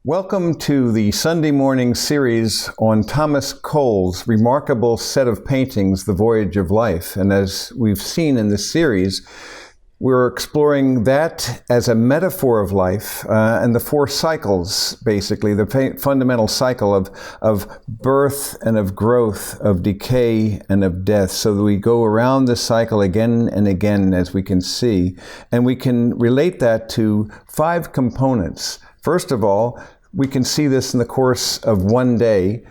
Welcome to the Sunday morning series on Thomas Cole's remarkable set of paintings, The Voyage of Life. And as we've seen in this series, we're exploring that as a metaphor of life and the four cycles, basically, the fundamental cycle of birth and of growth, of decay and of death, so that we go around the cycle again and again, as we can see. And we can relate that to five components. First of all, we can see this in the course of one day,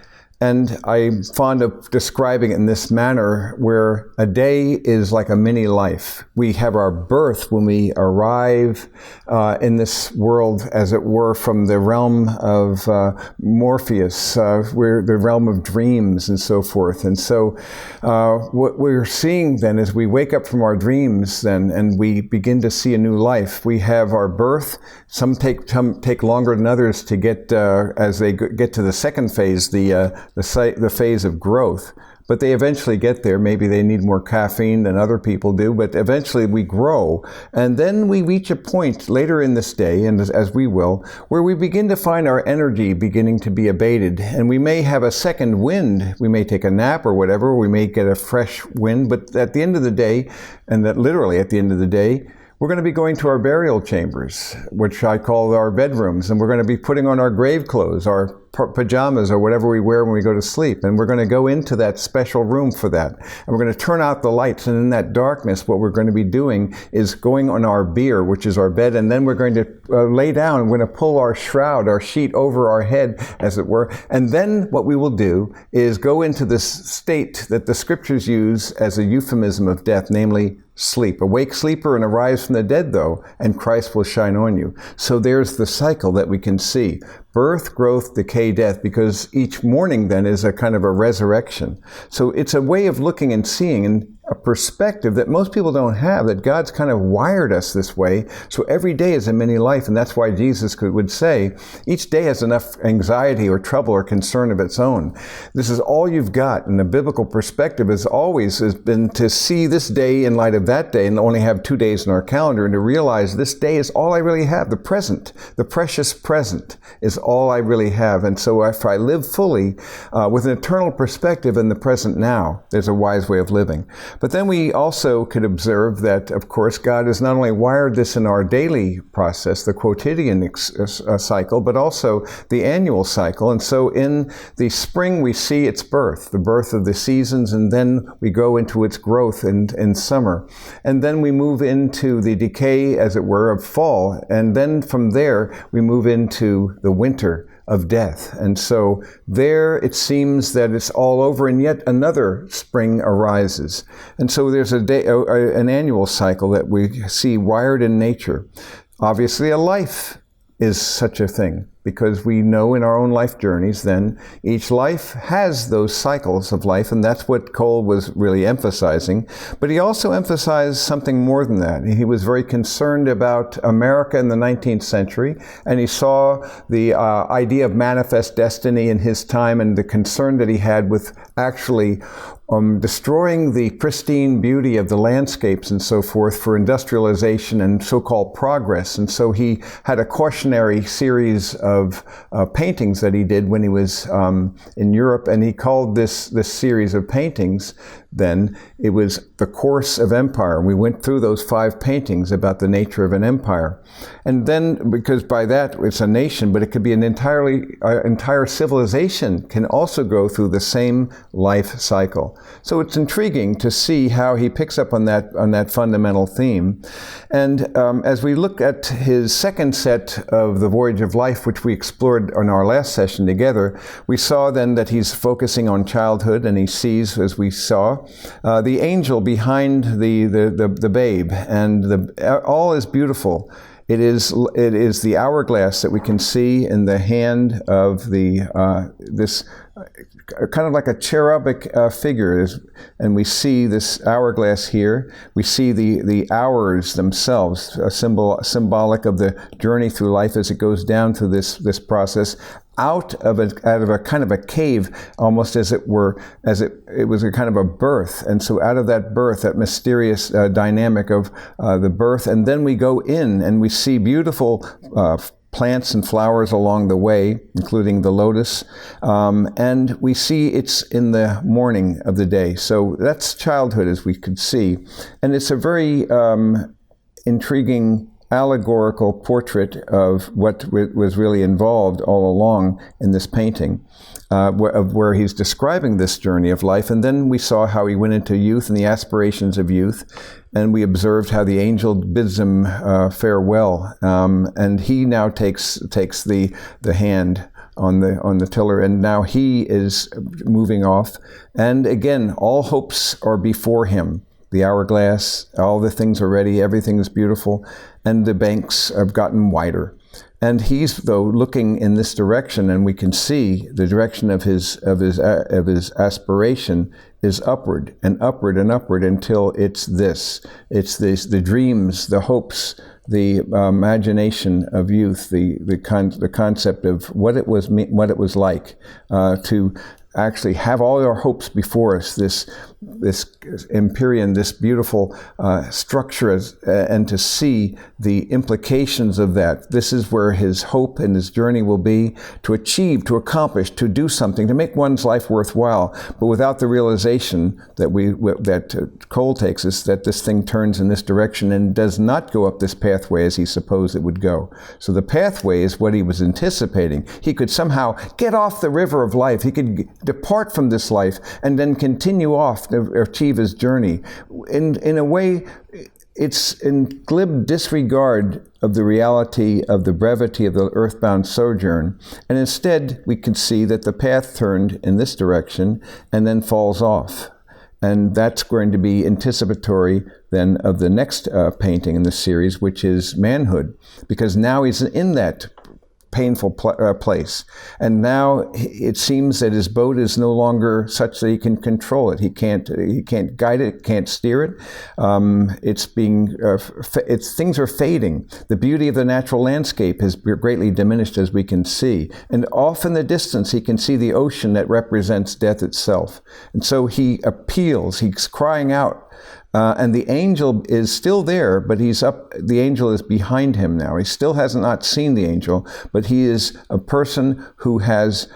and I'm fond of describing it in this manner, where a day is like a mini life. We have our birth when we arrive in this world, as it were, from the realm of Morpheus, we're the realm of dreams and so forth. And so what we're seeing then is we wake up from our dreams then, and we begin to see a new life. We have our birth. Some take longer than others to get, as they get to the second phase, the phase of growth. But they eventually get there. Maybe they need more caffeine than other people do, but eventually we grow. And then we reach a point later in this day, and as we will, where we begin to find our energy beginning to be abated. And we may have a second wind. We may take a nap or whatever. We may get a fresh wind. But at the end of the day, and that literally at the end of the day, we're going to be going to our burial chambers, which I call our bedrooms, and we're going to be putting on our grave clothes, our pajamas, or whatever we wear when we go to sleep. And we're going to go into that special room for that. And we're going to turn out the lights, and in that darkness, what we're going to be doing is going on our bier, which is our bed, and then we're going to lay down. We're going to pull our shroud, our sheet over our head, as it were. And then what we will do is go into this state that the scriptures use as a euphemism of death, namely sleep. Awake, sleeper, and arise from the dead, though, and Christ will shine on you. So there's the cycle that we can see. Birth, growth, decay, death, because each morning then is a kind of a resurrection. So it's a way of looking and seeing, and a perspective that most people don't have, that God's kind of wired us this way. So every day is a mini life, and that's why Jesus would say, each day has enough anxiety or trouble or concern of its own. This is all you've got, and the biblical perspective has been to see this day in light of that day, and only have 2 days in our calendar, and to realize this day is all I really have. The present, the precious present, is all I really have. And so if I live fully with an eternal perspective in the present now, there's a wise way of living. But then we also could observe that, of course, God has not only wired this in our daily process, the quotidian cycle, but also the annual cycle. And so in the spring, we see its birth, the birth of the seasons, and then we go into its growth in summer. And then we move into the decay, as it were, of fall. And then from there, we move into the winter of death. And so there it seems that it's all over, and yet another spring arises. And so there's an annual cycle that we see wired in nature. Obviously, a life is such a thing, because we know in our own life journeys then each life has those cycles of life, and that's what Cole was really emphasizing. But he also emphasized something more than that. He was very concerned about America in the 19th century, and he saw the idea of manifest destiny in his time, and the concern that he had with actually destroying the pristine beauty of the landscapes and so forth for industrialization and so-called progress. And so he had a cautionary series of paintings that he did when he was in Europe, and he called this series of paintings, then, it was The Course of Empire. We went through those 5 paintings about the nature of an empire. And then, because by that it's a nation, but it could be an entire civilization can also go through the same life cycle. So it's intriguing to see how he picks up on that fundamental theme. And as we look at his second set of The Voyage of Life, which we explored on our last session together, we saw then that he's focusing on childhood, and he sees, as we saw, the angel behind the babe, and all is beautiful. It is the hourglass that we can see in the hand of this kind of like a cherubic figure, and we see this hourglass here. We see the hours themselves, a symbolic of the journey through life as it goes down through this process. Out of a kind of a cave, almost as it were, it was a kind of a birth. And so out of that birth, that mysterious dynamic of the birth, and then we go in and we see beautiful plants and flowers along the way, including the lotus. And we see it's in the morning of the day. So that's childhood, as we could see. And it's a very intriguing allegorical portrait of what was really involved all along in this painting, where he's describing this journey of life. And then we saw how he went into youth and the aspirations of youth, and we observed how the angel bids him farewell, and he now takes the hand on the tiller, and now he is moving off. And again, all hopes are before him. The hourglass, all the things are ready, everything is beautiful, and the banks have gotten wider. And he's, though, looking in this direction, and we can see the direction of his aspiration is upward and upward and upward until it's this. It's this, the dreams, the hopes, the imagination of youth, the concept of what it was like to actually have all our hopes before us, this empyrean, this beautiful structure, and to see the implications of that. This is where his hope and his journey will be, to achieve, to accomplish, to do something, to make one's life worthwhile, but without the realization that Cole takes us, that this thing turns in this direction and does not go up this pathway as he supposed it would go. So the pathway is what he was anticipating. He could somehow get off the river of life. He could depart from this life and then continue off to achieve his journey. In a way, it's in glib disregard of the reality of the brevity of the earthbound sojourn, and instead we can see that the path turned in this direction and then falls off. And that's going to be anticipatory then of the next painting in the series, which is manhood, because now he's in that painful place. And now it seems that his boat is no longer such that he can control it. He can't guide it, can't steer it. Things are fading. The beauty of the natural landscape has greatly diminished, as we can see. And off in the distance, he can see the ocean that represents death itself. And so he appeals, he's crying out. And the angel is still there, but he's up. The angel is behind him now. He still has not seen the angel, but he is a person who has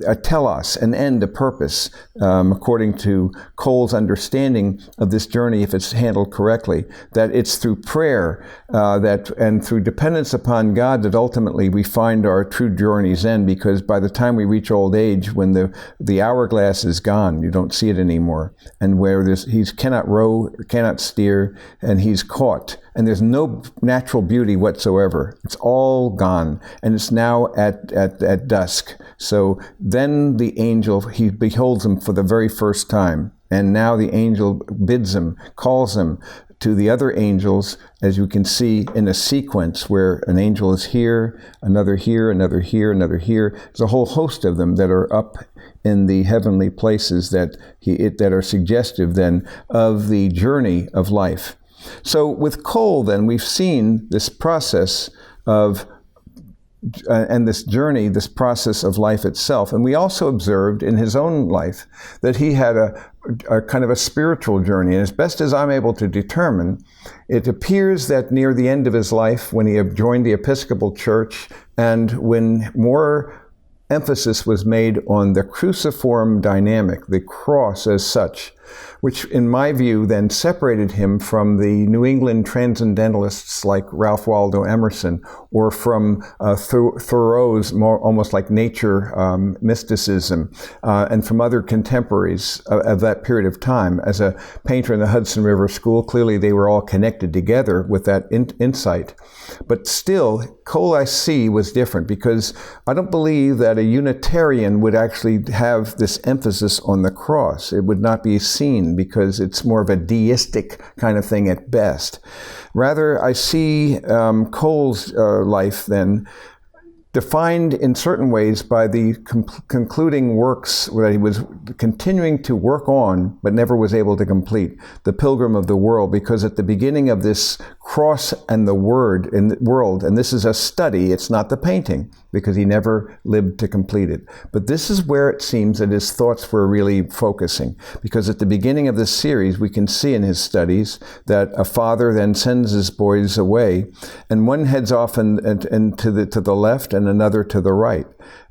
a telos, an end, a purpose, according to Cole's understanding of this journey, if it's handled correctly, that it's through prayer and through dependence upon God that ultimately we find our true journey's end, because by the time we reach old age, when the hourglass is gone, you don't see it anymore, and where he cannot row, cannot steer, and he's caught. And there's no natural beauty whatsoever. It's all gone. And it's now at dusk. So then the angel, he beholds him for the very first time. And now the angel bids him, calls him to the other angels, as you can see in a sequence where an angel is here, another here, another here, another here. There's a whole host of them that are up in the heavenly places that are suggestive then of the journey of life. So with Cole, then, we've seen this process of, and this journey, this process of life itself. And we also observed in his own life that he had a kind of a spiritual journey. And as best as I'm able to determine, it appears that near the end of his life, when he joined the Episcopal Church, and when more emphasis was made on the cruciform dynamic, the cross as such, which in my view then separated him from the New England transcendentalists like Ralph Waldo Emerson, or from Thoreau's more almost like nature mysticism, and from other contemporaries of that period of time. As a painter in the Hudson River School, clearly they were all connected together with that insight. But still, Cole, I see, was different, because I don't believe that a Unitarian would actually have this emphasis on the cross. It would not be seen, because it's more of a deistic kind of thing at best. Rather, I see Cole's life then defined in certain ways by the concluding works that he was continuing to work on, but never was able to complete, The Pilgrim of the World, because at the beginning of this cross and the world, and this is a study, it's not the painting, because he never lived to complete it. But this is where it seems that his thoughts were really focusing, because at the beginning of this series, we can see in his studies that a father then sends his boys away, and one heads off to the left and another to the right.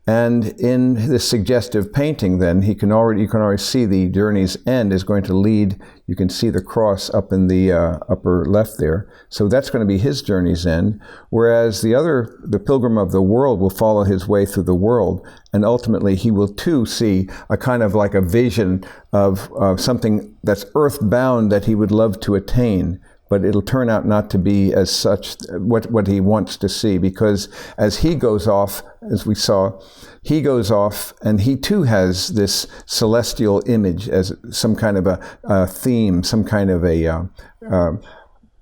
And in this suggestive painting, then, you can already see the journey's end is going to lead. You can see the cross up in the upper left there. So that's going to be his journey's end. Whereas the pilgrim of the world will follow his way through the world, and ultimately he will too see a kind of like a vision of something that's earthbound that he would love to attain. But it'll turn out not to be as such what he wants to see, because as he goes off, as we saw, he goes off and he too has this celestial image as some kind of a theme, some kind of a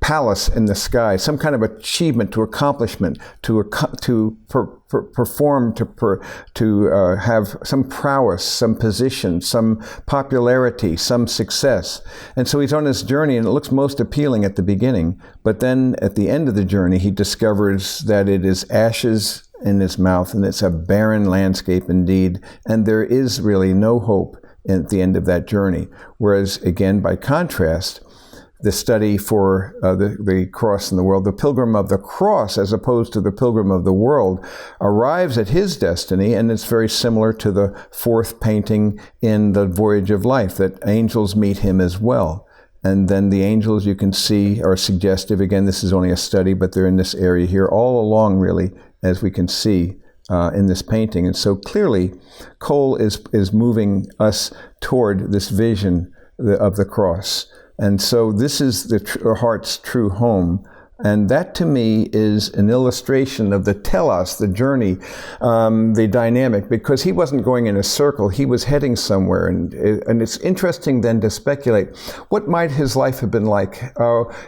palace in the sky, some kind of achievement, to accomplishment, to perform, to have some prowess, some position, some popularity, some success. And so he's on this journey, and it looks most appealing at the beginning. But then at the end of the journey, he discovers that it is ashes in his mouth, and it's a barren landscape indeed. And there is really no hope at the end of that journey. Whereas, again, by contrast, the study for the cross in the world, the pilgrim of the cross, as opposed to the pilgrim of the world, arrives at his destiny, and it's very similar to the fourth painting in the Voyage of Life, that angels meet him as well. And then the angels, you can see, are suggestive. Again, this is only a study, but they're in this area here all along, really, as we can see in this painting. And so clearly, Cole is moving us toward this vision of the cross. And so this is the heart's true home. And that, to me, is an illustration of the telos, the journey, the dynamic, because he wasn't going in a circle. He was heading somewhere. And it's interesting then to speculate, what might his life have been like?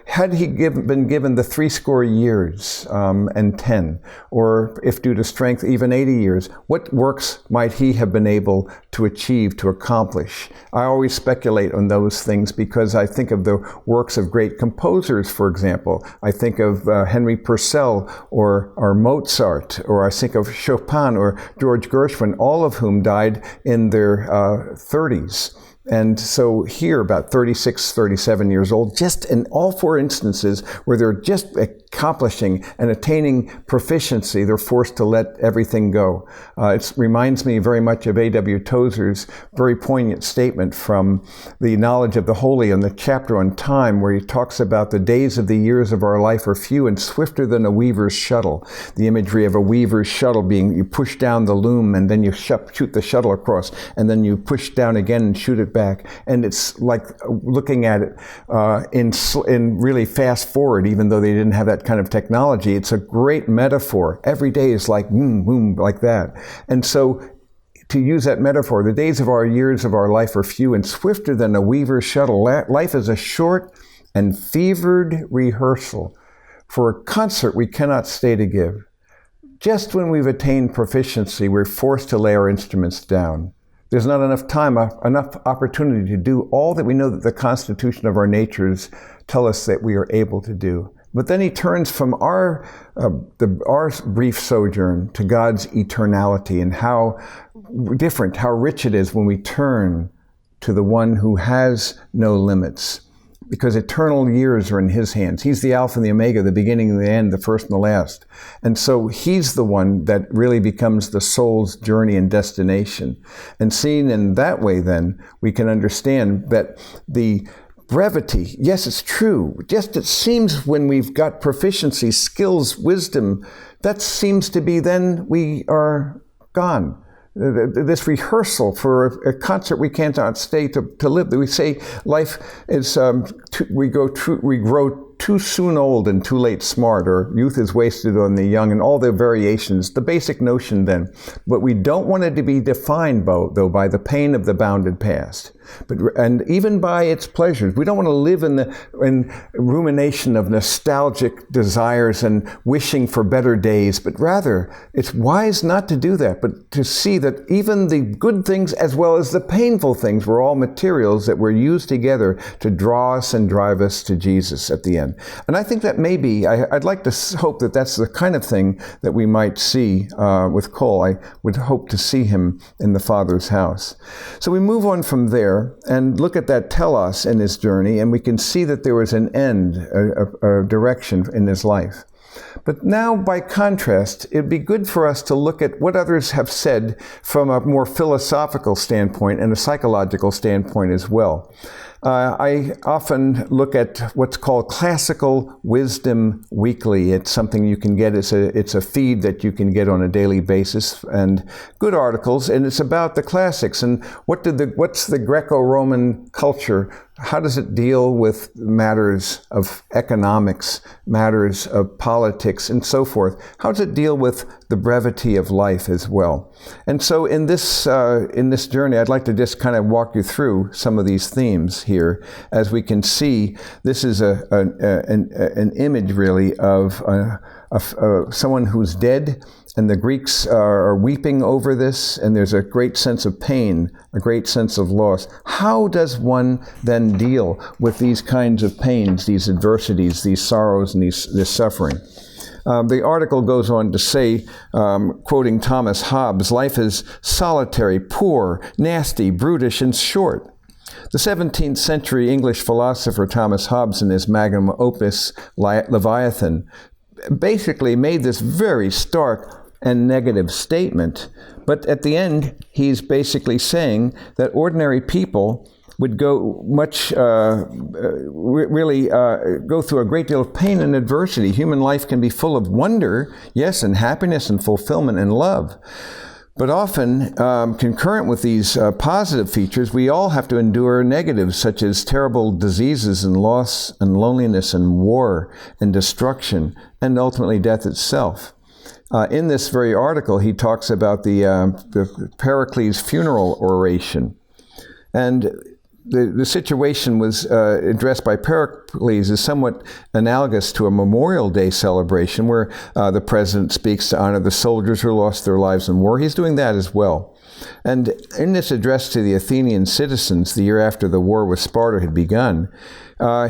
Had he been given the 80 years and 10, or if due to strength, even 80 years, what works might he have been able to achieve, to accomplish? I always speculate on those things because I think of the works of great composers, for example. I think of Henry Purcell or Mozart, or I think of Chopin or George Gershwin, all of whom died in their 30s. And so here, about 36, 37 years old, just in all four instances where they're just accomplishing and attaining proficiency, they're forced to let everything go. It reminds me very much of A.W. Tozer's very poignant statement from The Knowledge of the Holy in the chapter on time, where he talks about the days of the years of our life are few and swifter than a weaver's shuttle. The imagery of a weaver's shuttle being, you push down the loom and then you shoot the shuttle across, and then you push down again and shoot it back. And it's like looking at it in really fast forward, even though they didn't have that kind of technology. It's a great metaphor. Every day is like boom, boom, like that. And so to use that metaphor, the days of our years of our life are few and swifter than a weaver's shuttle. Life is a short and fevered rehearsal for a concert we cannot stay to give. Just when we've attained proficiency, we're forced to lay our instruments down. There's not enough time, enough opportunity to do all that we know that the constitution of our natures tell us that we are able to do. But then he turns from our brief sojourn to God's eternality, and how different, how rich it is when we turn to the one who has no limits. Because eternal years are in his hands. He's the Alpha and the Omega, the beginning and the end, the first and the last. And so he's the one that really becomes the soul's journey and destination. And seen in that way, then, we can understand that the brevity, yes, it's true. Just it seems when we've got proficiency, skills, wisdom, that seems to be then we are gone. This rehearsal for a concert we cannot stay to live. We say life is, we grow too soon old and too late smart, or youth is wasted on the young, and all the variations, the basic notion then. But we don't want it to be defined, though, by the pain of the bounded past. And even by its pleasures. We don't want to live in rumination of nostalgic desires and wishing for better days, but rather it's wise not to do that, but to see that even the good things as well as the painful things were all materials that were used together to draw us and drive us to Jesus at the end. again. And I think that maybe, I'd like to hope that that's the kind of thing that we might see with Cole. I would hope to see him in the Father's house. So we move on from there and look at that telos in his journey, and we can see that there was an end, a direction in his life. But now, by contrast, it'd be good for us to look at what others have said from a more philosophical standpoint and a psychological standpoint as well. I often look at what's called Classical Wisdom Weekly. It's something you can get. It's a feed that you can get on a daily basis, and good articles. And it's about the classics and what's the Greco-Roman culture. How does it deal with matters of economics, matters of politics, and so forth? How does it deal with the brevity of life as well? And so in this journey, I'd like to just kind of walk you through some of these themes here. As we can see, this is an image really of someone who's dead, and the Greeks are weeping over this, and there's a great sense of pain, a great sense of loss. How does one then deal with these kinds of pains, these adversities, these sorrows, and this suffering? The article goes on to say, quoting Thomas Hobbes, life is solitary, poor, nasty, brutish, and short. The 17th century English philosopher Thomas Hobbes, in his magnum opus, Leviathan, basically made this very stark and negative statement. But at the end, he's basically saying that ordinary people would go go through a great deal of pain and adversity. Human life can be full of wonder, yes, and happiness and fulfillment and love. But often, concurrent with these positive features, we all have to endure negatives such as terrible diseases and loss and loneliness and war and destruction and ultimately death itself. In this very article, he talks about the Pericles funeral oration. And the situation was addressed by Pericles is somewhat analogous to a Memorial Day celebration where the president speaks to honor the soldiers who lost their lives in war. He's doing that as well. And in this address to the Athenian citizens the year after the war with Sparta had begun,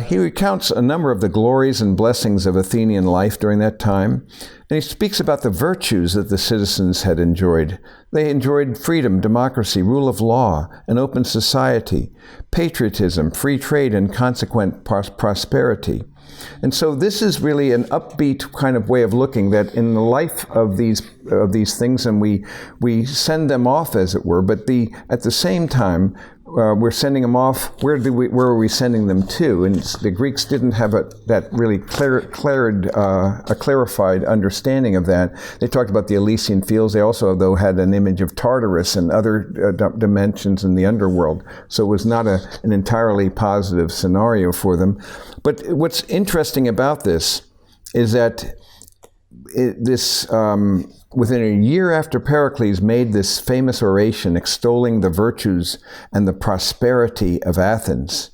he recounts a number of the glories and blessings of Athenian life during that time. And he speaks about the virtues that the citizens had enjoyed. They enjoyed freedom, democracy, rule of law, an open society, patriotism, free trade, and consequent prosperity. And so this is really an upbeat kind of way of looking that in the life of these things, and we send them off, as it were, but at the same time, we're sending them off. Where are we sending them to? And the Greeks didn't have that really a clarified understanding of that. They talked about the Elysian fields. They also, though, had an image of Tartarus and other dimensions in the underworld. So it was not an entirely positive scenario for them. But what's interesting about this is that within a year after Pericles made this famous oration extolling the virtues and the prosperity of Athens,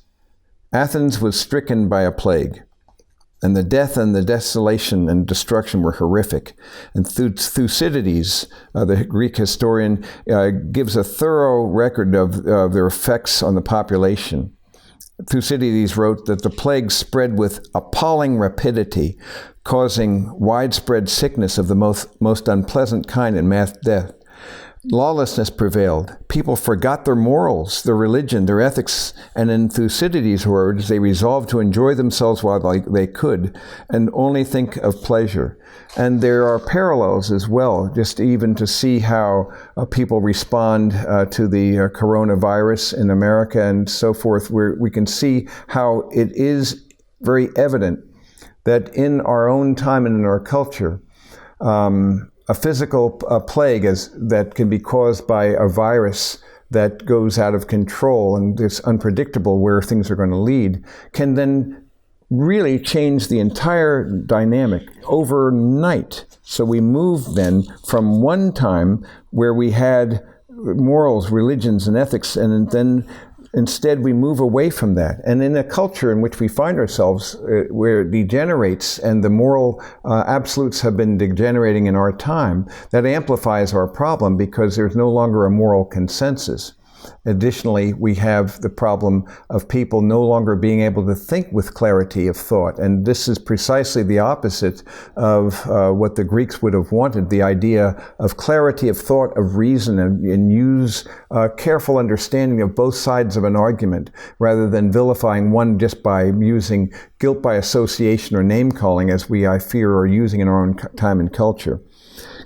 Athens was stricken by a plague, and the death and the desolation and destruction were horrific. And Thucydides, the Greek historian, gives a thorough record of their effects on the population. Thucydides wrote that the plague spread with appalling rapidity, causing widespread sickness of the most unpleasant kind and mass death. Lawlessness prevailed. People forgot their morals, their religion, their ethics, and in Thucydides' words, they resolved to enjoy themselves while they could and only think of pleasure. And there are parallels as well, just even to see how people respond to the coronavirus in America and so forth, where we can see how it is very evident that in our own time and in our culture, a physical plague that can be caused by a virus that goes out of control and it's unpredictable where things are going to lead, can then really change the entire dynamic overnight. So we move then from one time where we had morals, religions, and ethics, and then instead we move away from that. And in a culture in which we find ourselves, where it degenerates and the moral absolutes have been degenerating in our time, that amplifies our problem because there's no longer a moral consensus. Additionally, we have the problem of people no longer being able to think with clarity of thought. And this is precisely the opposite of what the Greeks would have wanted, the idea of clarity of thought, of reason, and use careful understanding of both sides of an argument, rather than vilifying one just by using guilt by association or name-calling, as we, I fear, are using in our own time and culture.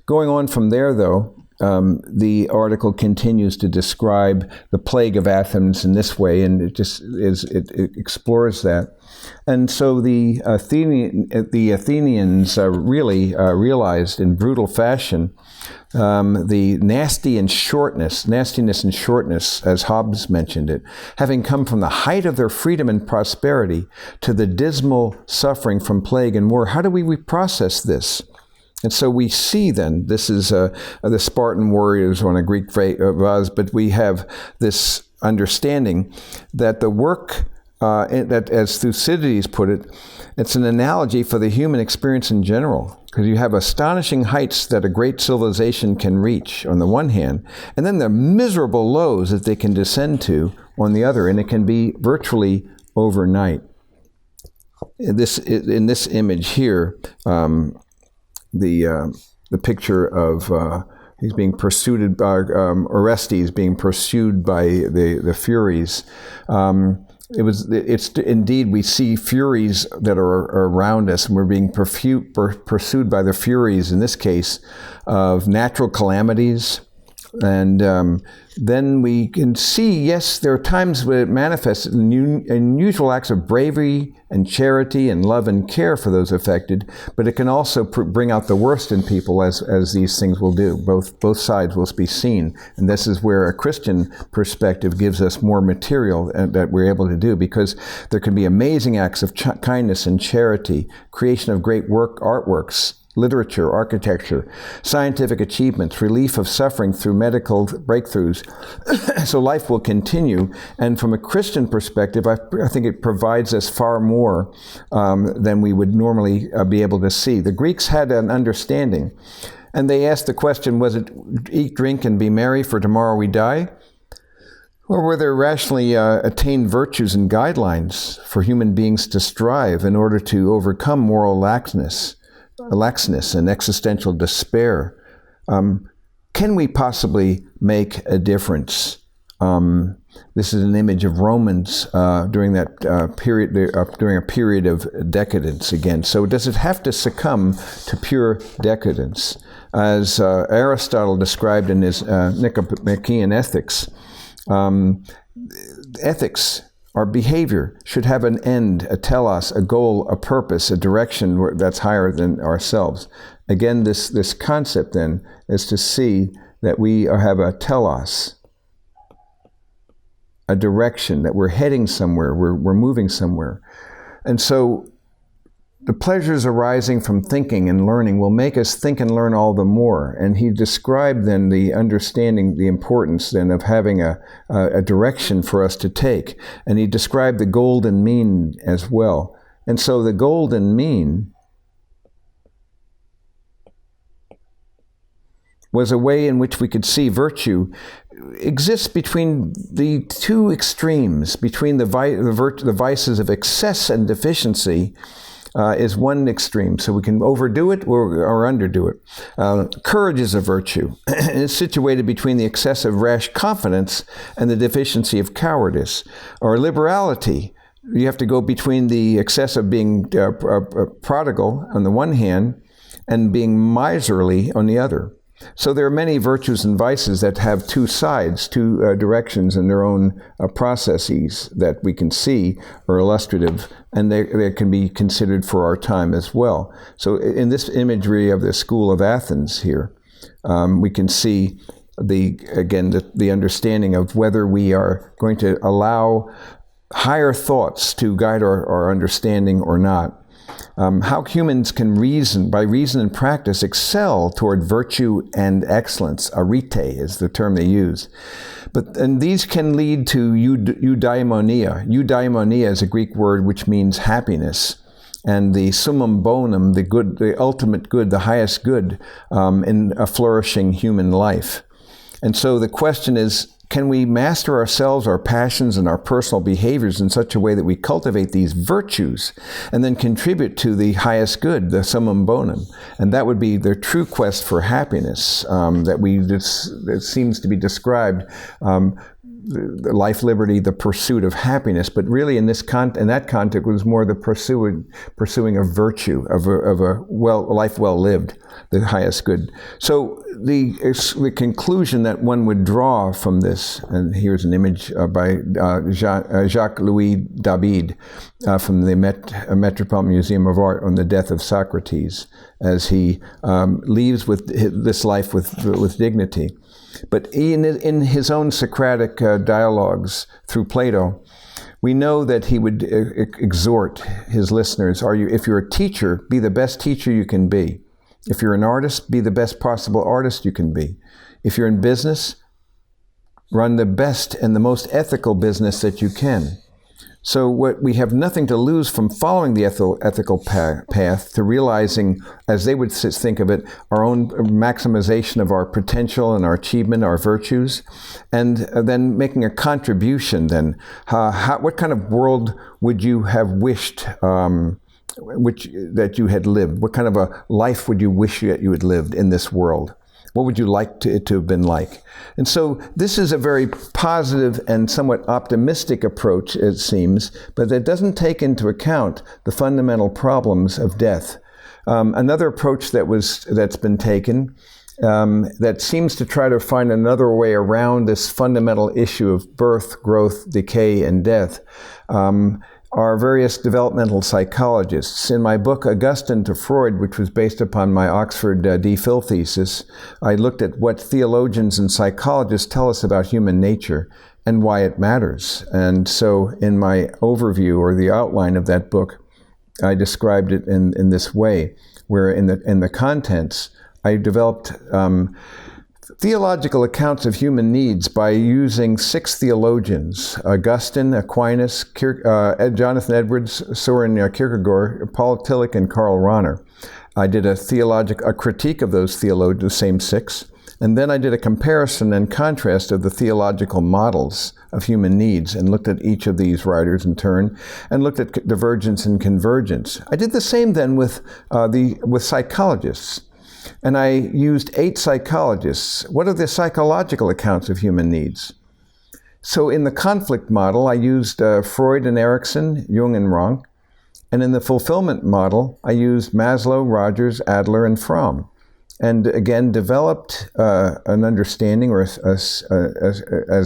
Going on from there, though, the article continues to describe the plague of Athens in this way, and it explores that. And so the Athenians really realized in brutal fashion the nastiness and shortness, as Hobbes mentioned it, having come from the height of their freedom and prosperity to the dismal suffering from plague and war. How do we process this? And so we see then, this is the Spartan warriors on a Greek vase, but we have this understanding that the work, that as Thucydides put it, it's an analogy for the human experience in general, because you have astonishing heights that a great civilization can reach on the one hand, and then the miserable lows that they can descend to on the other, and it can be virtually overnight. In this image here, the picture of he's being pursued by Orestes being pursued by the Furies. It's indeed, we see Furies that are around us, and we're being pursued by the Furies, in this case, of natural calamities. And then we can see, yes, there are times when it manifests in unusual acts of bravery and charity and love and care for those affected, but it can also bring out the worst in people, as these things will do. Both sides will be seen. And this is where a Christian perspective gives us more material that we're able to do, because there can be amazing acts of kindness and charity, creation of great artworks, literature, architecture, scientific achievements, relief of suffering through medical breakthroughs. So life will continue. And from a Christian perspective, I think it provides us far more than we would normally be able to see. The Greeks had an understanding, and they asked the question, was it eat, drink, and be merry, for tomorrow we die? Or were there rationally attained virtues and guidelines for human beings to strive in order to overcome moral laxness and existential despair? Can we possibly make a difference? This is an image of Romans during that period, during a period of decadence again. So does it have to succumb to pure decadence? As Aristotle described in his Nicomachean Ethics, ethics, our behavior, should have an end, a telos, a goal, a purpose, a direction that's higher than ourselves. Again, this concept then is to see that we have a telos, a direction, that we're heading somewhere, we're moving somewhere. And so the pleasures arising from thinking and learning will make us think and learn all the more. And he described then the understanding, the importance then of having a direction for us to take. And he described the golden mean as well. And so the golden mean was a way in which we could see virtue exists between the two extremes, between the vices of excess and deficiency, is one extreme. So we can overdo it or underdo it. Courage is a virtue. It's situated between the excessive rash confidence and the deficiency of cowardice. Or liberality, you have to go between the excess of being prodigal on the one hand and being miserly on the other. So there are many virtues and vices that have two sides, two directions in their own processes that we can see are illustrative, and they can be considered for our time as well. So in this imagery of the School of Athens here, we can see the understanding of whether we are going to allow higher thoughts to guide our understanding or not. How humans can by reason and practice, excel toward virtue and excellence. Arete is the term they use. And these can lead to eudaimonia. Eudaimonia is a Greek word which means happiness. And the summum bonum, the good, the ultimate good, the highest good in a flourishing human life. And so the question is, can we master ourselves, our passions, and our personal behaviors in such a way that we cultivate these virtues and then contribute to the highest good, the summum bonum? And that would be the true quest for happiness that seems to be described. The life, liberty, the pursuit of happiness, but really in that context was more the pursuing of virtue, of a life well lived, the highest good. So the conclusion that one would draw from this, and here's an image by Jacques-Louis David from the Metropolitan Museum of Art on the death of Socrates, as he leaves with this life with dignity. But in his own Socratic dialogues through Plato, we know that he would exhort his listeners, if you're a teacher, be the best teacher you can be. If you're an artist, be the best possible artist you can be. If you're in business, run the best and the most ethical business that you can. So we have nothing to lose from following the ethical path to realizing, as they would think of it, our own maximization of our potential and our achievement, our virtues, and then making a contribution then. What kind of world would you have wished that you had lived? What kind of a life would you wish that you had lived in this world? What would you like it to have been like? And so this is a very positive and somewhat optimistic approach, it seems, but it doesn't take into account the fundamental problems of death. Another approach that's been taken that seems to try to find another way around this fundamental issue of birth, growth, decay, and death are various developmental psychologists. In my book, Augustine to Freud, which was based upon my Oxford DPhil thesis, I looked at what theologians and psychologists tell us about human nature and why it matters. And so in my overview, or the outline of that book, I described it in this way, where in the contents, I developed theological accounts of human needs by using 6 theologians: Augustine, Aquinas, Jonathan Edwards, Soren Kierkegaard, Paul Tillich, and Karl Rahner. I did a critique of those theologians, the same 6, and then I did a comparison and contrast of the theological models of human needs and looked at each of these writers in turn and looked at divergence and convergence. I did the same then with psychologists. And I used 8 psychologists. What are the psychological accounts of human needs? So in the conflict model, I used Freud and Erikson, Jung and Rank. And in the fulfillment model, I used Maslow, Rogers, Adler, and Fromm. And again, developed an understanding, or as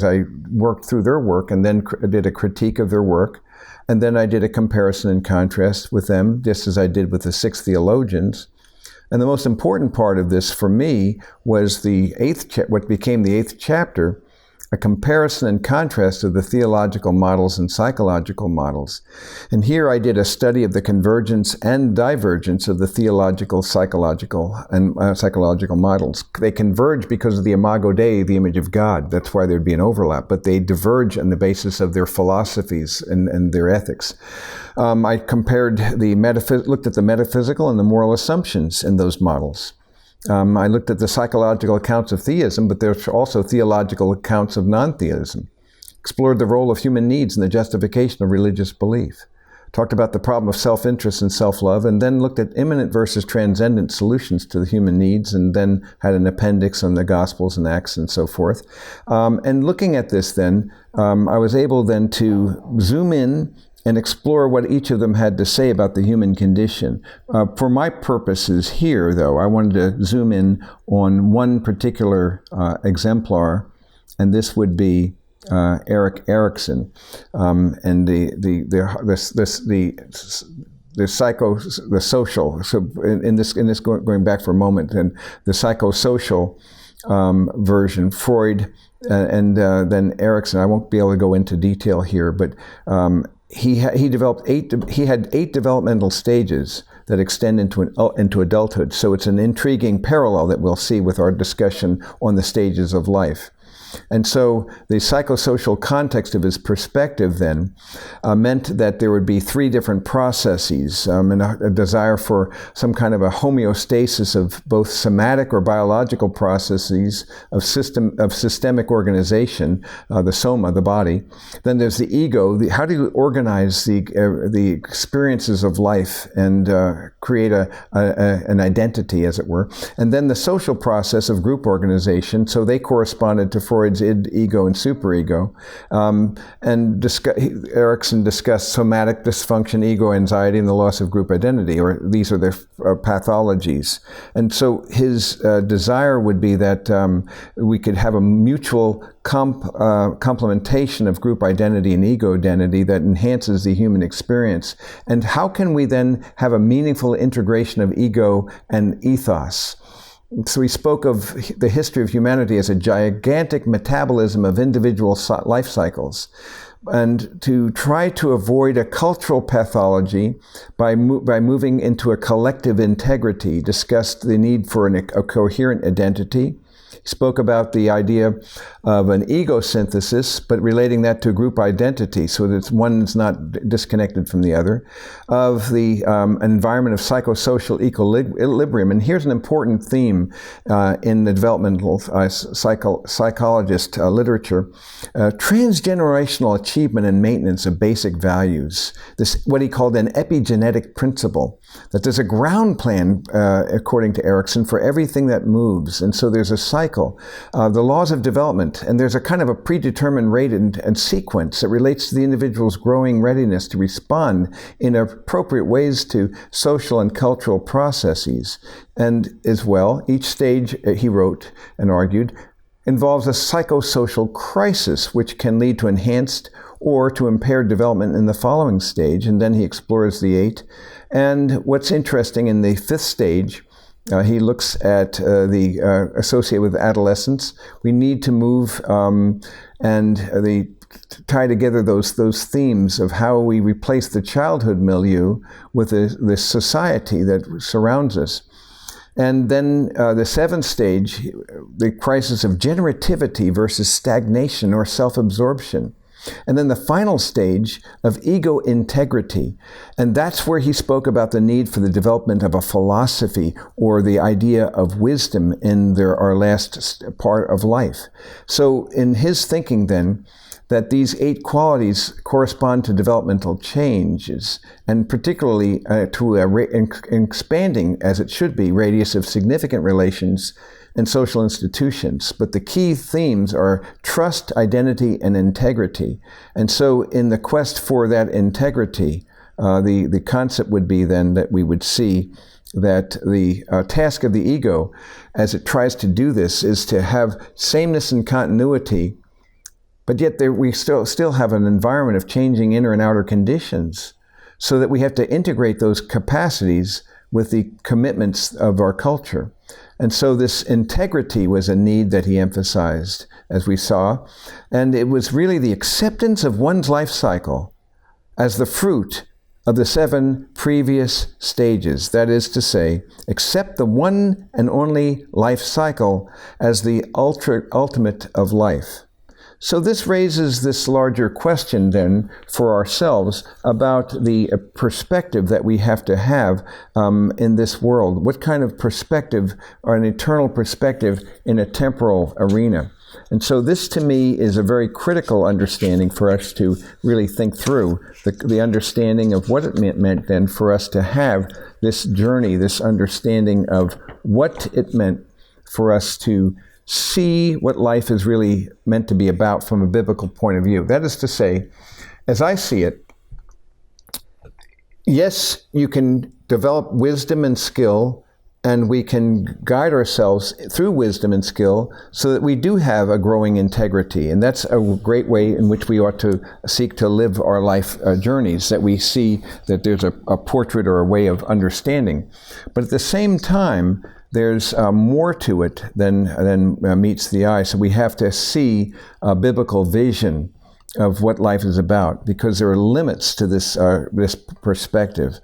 I worked through their work, and then did a critique of their work. And then I did a comparison and contrast with them, just as I did with the 6 theologians. And the most important part of this for me was what became the 8th chapter, a comparison and contrast of the theological models and psychological models. And here I did a study of the convergence and divergence of the theological, psychological, and psychological models. They converge because of the imago Dei, the image of God. That's why there'd be an overlap. But they diverge on the basis of their philosophies and their ethics. I compared looked at the metaphysical and the moral assumptions in those models. I looked at the psychological accounts of theism, but there's also theological accounts of non-theism. Explored the role of human needs in the justification of religious belief. Talked about the problem of self-interest and self-love, and then looked at immanent versus transcendent solutions to the human needs, and then had an appendix on the Gospels and Acts and so forth. And looking at this then, I was able then to zoom in and explore what each of them had to say about the human condition. For my purposes here, though, I wanted to zoom in on one particular exemplar, and this would be Erik Erikson, and the social. So in this going back for a moment, and the psychosocial version, Freud, and then Erikson. I won't be able to go into detail here, but he had 8 developmental stages that extend into adulthood. So it's an intriguing parallel that we'll see with our discussion on the stages of life. And so the psychosocial context of his perspective then meant that there would be three different processes, and a desire for some kind of a homeostasis of both somatic or biological processes of systemic organization, the soma, the body. Then there's the ego. How do you organize the experiences of life and create an identity, as it were? And then the social process of group organization. So they corresponded to Freud's id, ego, and superego. Erikson discussed somatic dysfunction, ego anxiety, and the loss of group identity, or these are their pathologies. And so his desire would be that we could have a mutual complementation of group identity and ego identity that enhances the human experience. And how can we then have a meaningful integration of ego and ethos? So he spoke of the history of humanity as a gigantic metabolism of individual life cycles. And to try to avoid a cultural pathology by moving into a collective integrity, discussed the need for a coherent identity. He spoke about the idea of an ego synthesis, but relating that to group identity so that one is not disconnected from the other, of the environment of psychosocial equilibrium. And here's an important theme in the developmental psychologist literature: transgenerational achievement and maintenance of basic values. This, what he called an epigenetic principle, that there's a ground plan, according to Erikson, for everything that moves. And so there's a cycle, the laws of development, and there's a kind of a predetermined rate and sequence that relates to the individual's growing readiness to respond in appropriate ways to social and cultural processes. And as well, each stage, he wrote and argued, involves a psychosocial crisis, which can lead to enhanced or to impaired development in the following stage. And then he explores the 8. And what's interesting, in the 5th stage, he looks at the associated with adolescence. We need to move and tie together those themes of how we replace the childhood milieu with the society that surrounds us. And then the 7th stage, the crisis of generativity versus stagnation or self-absorption. And then the final stage of ego integrity. And that's where he spoke about the need for the development of a philosophy, or the idea of wisdom in our last part of life. So in his thinking then, that these 8 qualities correspond to developmental changes, and particularly to expanding, as it should be, radius of significant relations and social institutions. But the key themes are trust, identity, and integrity. And so in the quest for that integrity, the concept would be then that we would see that the task of the ego, as it tries to do this, is to have sameness and continuity, but yet we still have an environment of changing inner and outer conditions, so that we have to integrate those capacities with the commitments of our culture. And so this integrity was a need that he emphasized, as we saw. And it was really the acceptance of one's life cycle as the fruit of the 7 previous stages. That is to say, accept the one and only life cycle as the ultimate of life. So this raises this larger question then for ourselves about the perspective that we have to have in this world. What kind of perspective, or an eternal perspective, in a temporal arena? And so this, to me, is a very critical understanding for us to really think through, the understanding of what it meant then for us to have this journey, this understanding of what it meant for us to see what life is really meant to be about from a biblical point of view. That is to say, as I see it, yes, you can develop wisdom and skill, and we can guide ourselves through wisdom and skill so that we do have a growing integrity. And that's a great way in which we ought to seek to live our life journeys, that we see that there's a portrait or a way of understanding. But at the same time, there's more to it than meets the eye. So we have to see a biblical vision of what life is about, because there are limits to this perspective.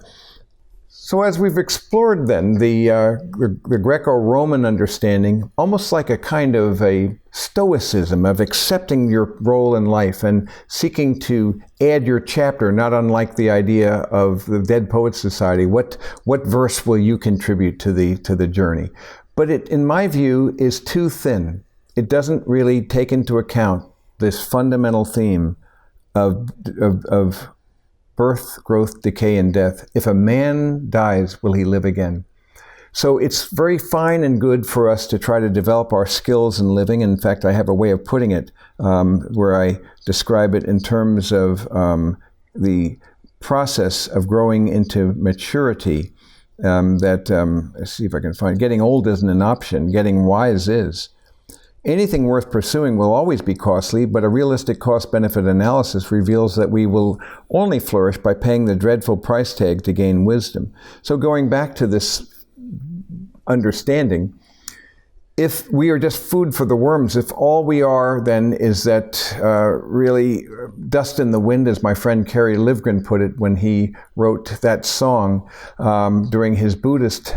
So as we've explored then the Greco-Roman understanding, almost like a kind of a Stoicism of accepting your role in life and seeking to add your chapter, not unlike the idea of the Dead Poets Society. What verse will you contribute to the journey? But it, in my view, is too thin. It doesn't really take into account this fundamental theme of birth, growth, decay, and death. If a man dies, will he live again? So it's very fine and good for us to try to develop our skills in living. In fact, I have a way of putting it where I describe it in terms of the process of growing into maturity. Let's see if I can find. Getting old isn't an option. Getting wise is. Anything worth pursuing will always be costly, but a realistic cost-benefit analysis reveals that we will only flourish by paying the dreadful price tag to gain wisdom. So going back to this understanding, if we are just food for the worms, if all we are then is that really dust in the wind, as my friend Kerry Livgren put it when he wrote that song during his Buddhist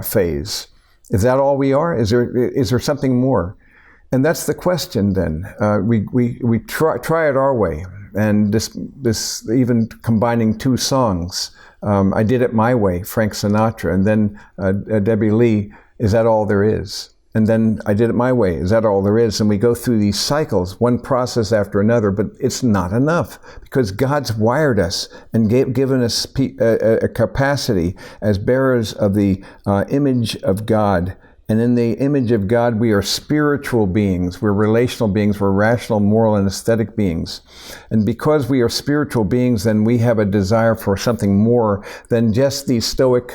phase, is that all we are? Is there something more? And that's the question then. We try it our way. And this even combining two songs. I Did It My Way, Frank Sinatra, and then Debbie Lee, Is That All There Is? And then I Did It My Way, Is That All There Is? And we go through these cycles, one process after another, but it's not enough because God's wired us and given us a capacity as bearers of the image of God. And in the image of God, we are spiritual beings. We're relational beings. We're rational, moral, and aesthetic beings. And because we are spiritual beings, then we have a desire for something more than just these Stoic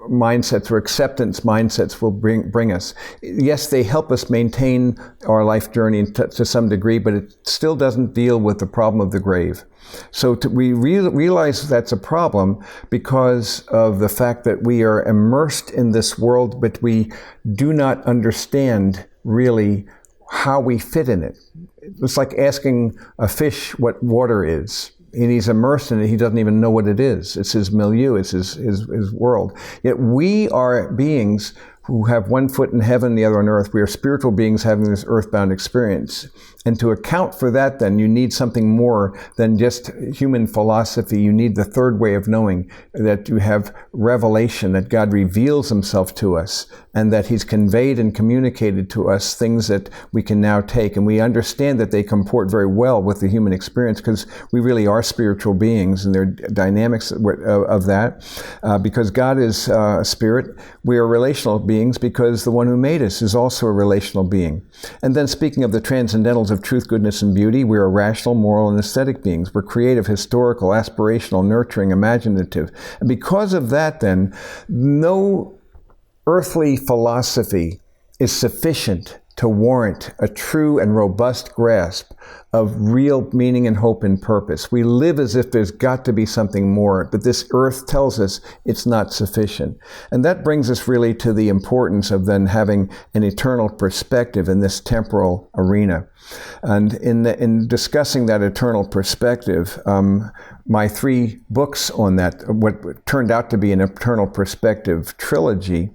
mindsets or acceptance mindsets will bring us. Yes, they help us maintain our life journey to some degree, but it still doesn't deal with the problem of the grave. So we realize that's a problem because of the fact that we are immersed in this world, but we do not understand really how we fit in it. It's like asking a fish what water is. And he's immersed in it, he doesn't even know what it is. It's his milieu, it's his world. Yet we are beings who have one foot in heaven, the other on earth. We are spiritual beings having this earthbound experience. And to account for that, then, you need something more than just human philosophy. You need the third way of knowing, that you have revelation, that God reveals himself to us, and that he's conveyed and communicated to us things that we can now take. And we understand that they comport very well with the human experience because we really are spiritual beings, and there are dynamics of that. Because God is a spirit, we are relational beings because the one who made us is also a relational being. And then speaking of the transcendentals of truth, goodness, and beauty, we are rational, moral, and aesthetic beings. We're creative, historical, aspirational, nurturing, imaginative. And because of that, then, no earthly philosophy is sufficient to warrant a true and robust grasp of real meaning and hope and purpose. We live as if there's got to be something more, but this earth tells us it's not sufficient. And that brings us really to the importance of then having an eternal perspective in this temporal arena. And in discussing that eternal perspective, my 3 books on that, what turned out to be an eternal perspective trilogy,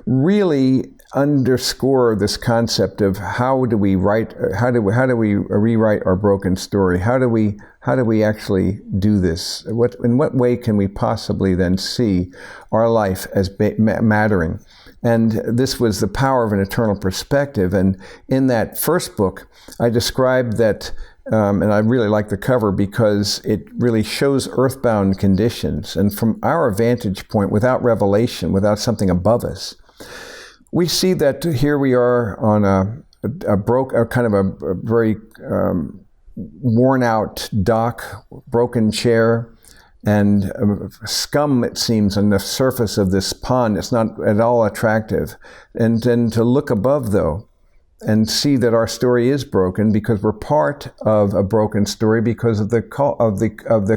really underscore this concept of how do we rewrite our broken story? How do we actually do this? In what way can we possibly then see our life as mattering? And this was the power of an eternal perspective. And in that first book, I described that, and I really like the cover because it really shows earthbound conditions. And from our vantage point, without revelation, without something above us, we see that here we are on a very worn out dock, broken chair, and scum, it seems, on the surface of this pond. It's not at all attractive. And then to look above, though, and see that our story is broken because we're part of a broken story because of the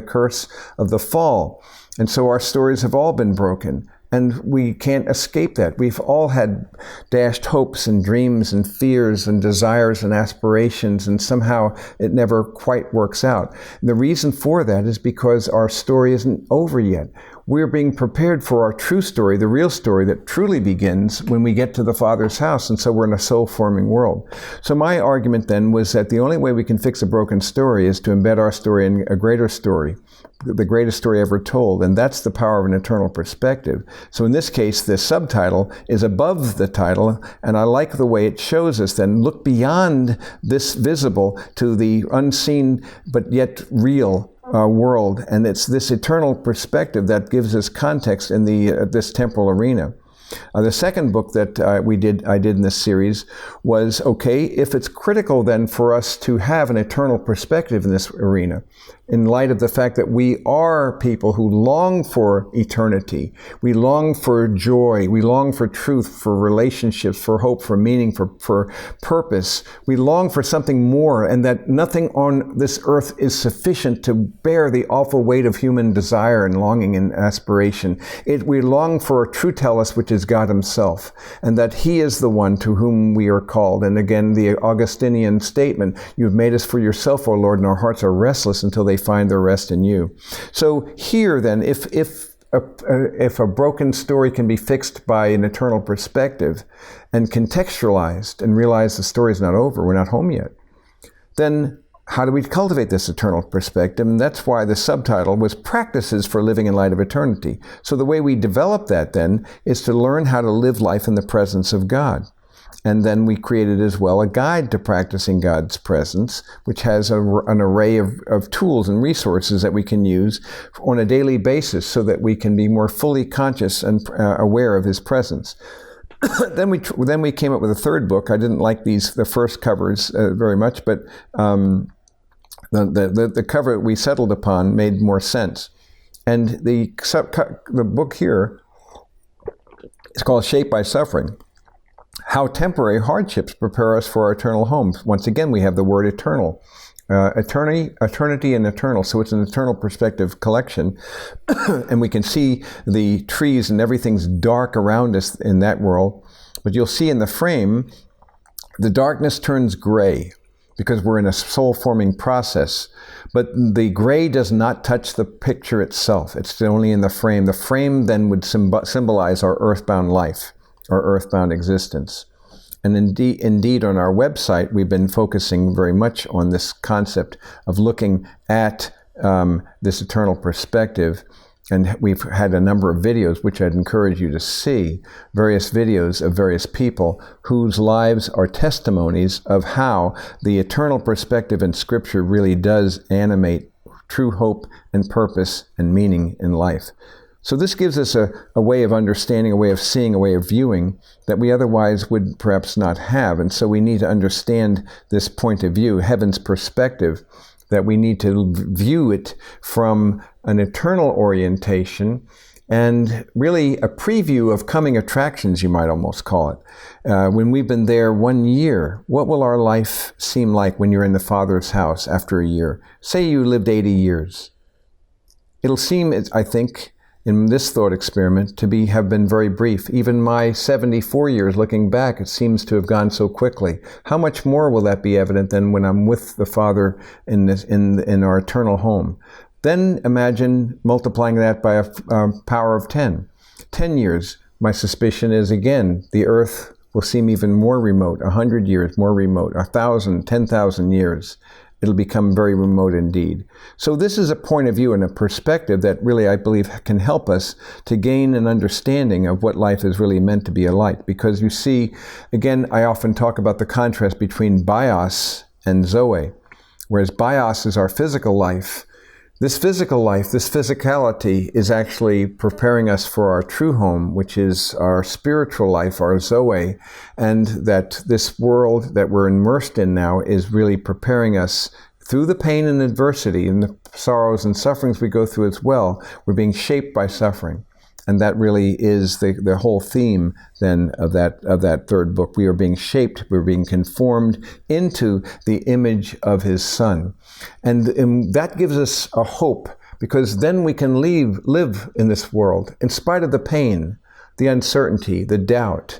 curse of the fall. And so our stories have all been broken. And we can't escape that. We've all had dashed hopes and dreams and fears and desires and aspirations, and somehow it never quite works out. And the reason for that is because our story isn't over yet. we're being prepared for our true story, the real story that truly begins when we get to the Father's house. And so we're in a soul-forming world. So my argument then was that the only way we can fix a broken story is to embed our story in a greater story, the greatest story ever told. And that's the power of an eternal perspective. So in this case, the subtitle is above the title. And I like the way it shows us then look beyond this visible to the unseen but yet real world, and it's this eternal perspective that gives us context in this temporal arena. The second book that I did in this series was, okay, if it's critical then for us to have an eternal perspective in this arena, in light of the fact that we are people who long for eternity, we long for joy, we long for truth, for relationships, for hope, for meaning, for purpose, we long for something more, and that nothing on this earth is sufficient to bear the awful weight of human desire and longing and aspiration. We long for a true telos, which is God himself, and that he is the one to whom we are called. And again, the Augustinian statement, you've made us for yourself, O Lord, and our hearts are restless until they find their rest in you. So here then, if a broken story can be fixed by an eternal perspective and contextualized and realize the story's not over, we're not home yet, then how do we cultivate this eternal perspective? And that's why the subtitle was Practices for Living in Light of Eternity. So the way we develop that then is to learn how to live life in the presence of God. And then we created as well a guide to practicing God's presence, which has an array of tools and resources that we can use on a daily basis so that we can be more fully conscious and aware of his presence. Then we came up with a third book. I didn't like the first covers very much, but the cover we settled upon made more sense. And the book here is called Shaped by Suffering: How Temporary Hardships Prepare Us for Our Eternal Homes. Once again, we have the word eternal. Eternity and eternal. So it's an eternal perspective collection. And we can see the trees and everything's dark around us in that world. But you'll see in the frame, the darkness turns gray because we're in a soul-forming process. But the gray does not touch the picture itself. It's only in the frame. The frame then would symbolize our earthbound life, our earthbound existence. And indeed, on our website, we've been focusing very much on this concept of looking at this eternal perspective. And we've had a number of videos, which I'd encourage you to see, various videos of various people whose lives are testimonies of how the eternal perspective in Scripture really does animate true hope and purpose and meaning in life. So this gives us a way of understanding, a way of seeing, a way of viewing that we otherwise would perhaps not have. And so we need to understand this point of view, heaven's perspective, that we need to view it from an eternal orientation and really a preview of coming attractions, you might almost call it. When we've been there 1 year, what will our life seem like when you're in the Father's house after a year? Say you lived 80 years. It'll seem, I think, in this thought experiment have been very brief. Even my 74 years looking back, it seems to have gone so quickly. How much more will that be evident than when I'm with the Father in our eternal home? Then imagine multiplying that by a power of 10. 10 years, my suspicion is, again, the earth will seem even more remote. 100 years more remote. 1,000, 10,000 years. It'll become very remote indeed. So this is a point of view and a perspective that really, I believe, can help us to gain an understanding of what life is really meant to be like. Because you see, again, I often talk about the contrast between bios and zoe. Whereas bios is our physical life, this physical life, this physicality is actually preparing us for our true home, which is our spiritual life, our Zoe, and that this world that we're immersed in now is really preparing us through the pain and adversity and the sorrows and sufferings we go through as well. We're being shaped by suffering. And that really is the whole theme then of that third book. We are being shaped, we're being conformed into the image of his Son. And that gives us a hope, because then we can live in this world in spite of the pain, the uncertainty, the doubt.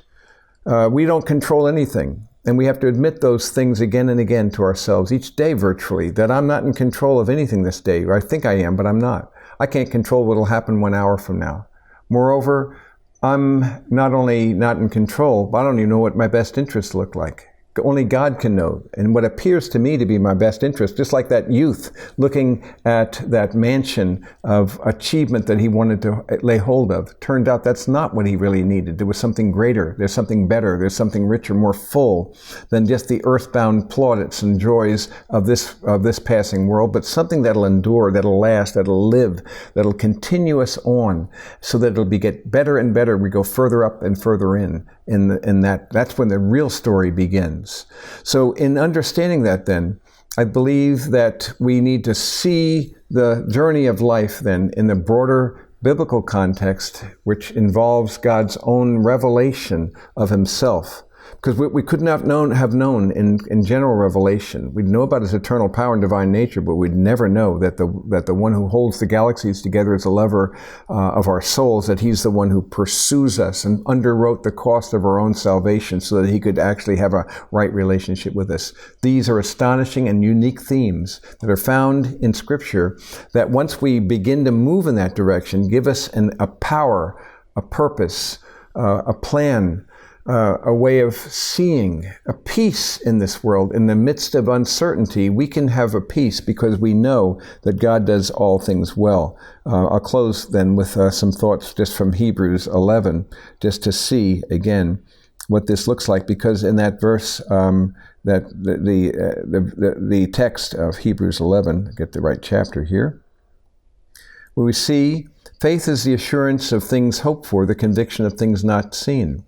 We don't control anything. And we have to admit those things again and again to ourselves, each day virtually, that I'm not in control of anything this day. Or I think I am, but I'm not. I can't control what will happen 1 hour from now. Moreover, I'm not only not in control, but I don't even know what my best interests look like. Only God can know. And what appears to me to be my best interest, just like that youth looking at that mansion of achievement that he wanted to lay hold of, turned out that's not what he really needed. There was something greater. There's something better. There's something richer, more full than just the earthbound plaudits and joys of this passing world, but something that'll endure, that'll last, that'll live, that'll continue us on, so that it'll get better and better. We go further up and further in that. That's when the real story begins. So in understanding that then, I believe that we need to see the journey of life then in the broader biblical context, which involves God's own revelation of himself. Because we could not have known in general revelation. We'd know about his eternal power and divine nature, but we'd never know that the one who holds the galaxies together is the lover of our souls, that he's the one who pursues us and underwrote the cost of our own salvation so that he could actually have a right relationship with us. These are astonishing and unique themes that are found in Scripture that once we begin to move in that direction, give us a power, a purpose, a plan, a way of seeing, a peace in this world. In the midst of uncertainty, we can have a peace because we know that God does all things well. I'll close then with some thoughts just from Hebrews 11, just to see again what this looks like, because in that verse, that the text of Hebrews 11, get the right chapter here, where we see faith is the assurance of things hoped for, the conviction of things not seen.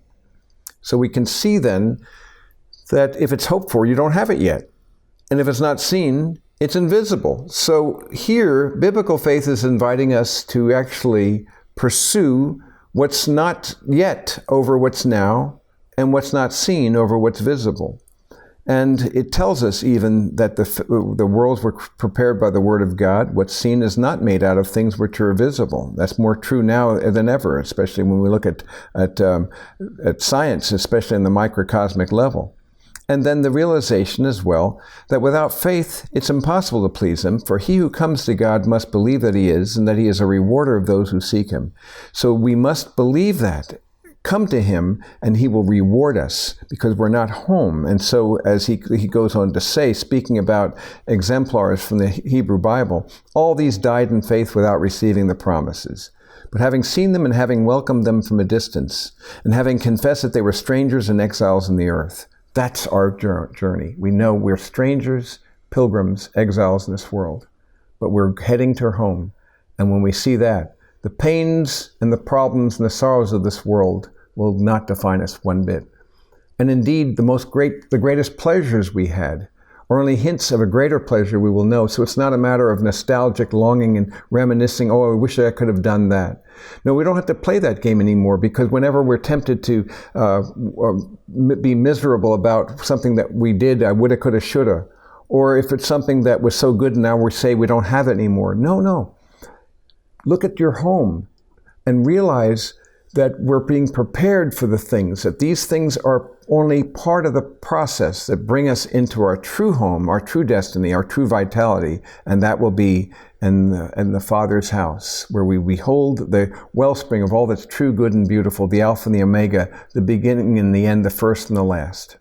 So we can see then that if it's hoped for, you don't have it yet. And if it's not seen, it's invisible. So here, biblical faith is inviting us to actually pursue what's not yet over what's now, and what's not seen over what's visible. And it tells us even that the worlds were prepared by the Word of God. What's seen is not made out of things which are visible. That's more true now than ever, especially when we look at science, especially in the microcosmic level. And then the realization as well that without faith, it's impossible to please him, for he who comes to God must believe that he is, and that he is a rewarder of those who seek him. So we must believe that. Come to him and he will reward us, because we're not home. And so as he goes on to say, speaking about exemplars from the Hebrew Bible, all these died in faith without receiving the promises. But having seen them and having welcomed them from a distance, and having confessed that they were strangers and exiles in the earth. That's our journey. We know we're strangers, pilgrims, exiles in this world, but we're heading to home. And when we see that, the pains and the problems and the sorrows of this world will not define us one bit. And indeed, the greatest pleasures we had are only hints of a greater pleasure we will know. So it's not a matter of nostalgic longing and reminiscing, oh, I wish I could have done that. No, we don't have to play that game anymore, because whenever we're tempted to be miserable about something that we did, I woulda, coulda, shoulda, or if it's something that was so good and now we say we don't have it anymore. No. Look at your home and realize that we're being prepared for the things, that these things are only part of the process that bring us into our true home, our true destiny, our true vitality, and that will be in the Father's house, where we behold the wellspring of all that's true, good, and beautiful, the Alpha and the Omega, the beginning and the end, the first and the last.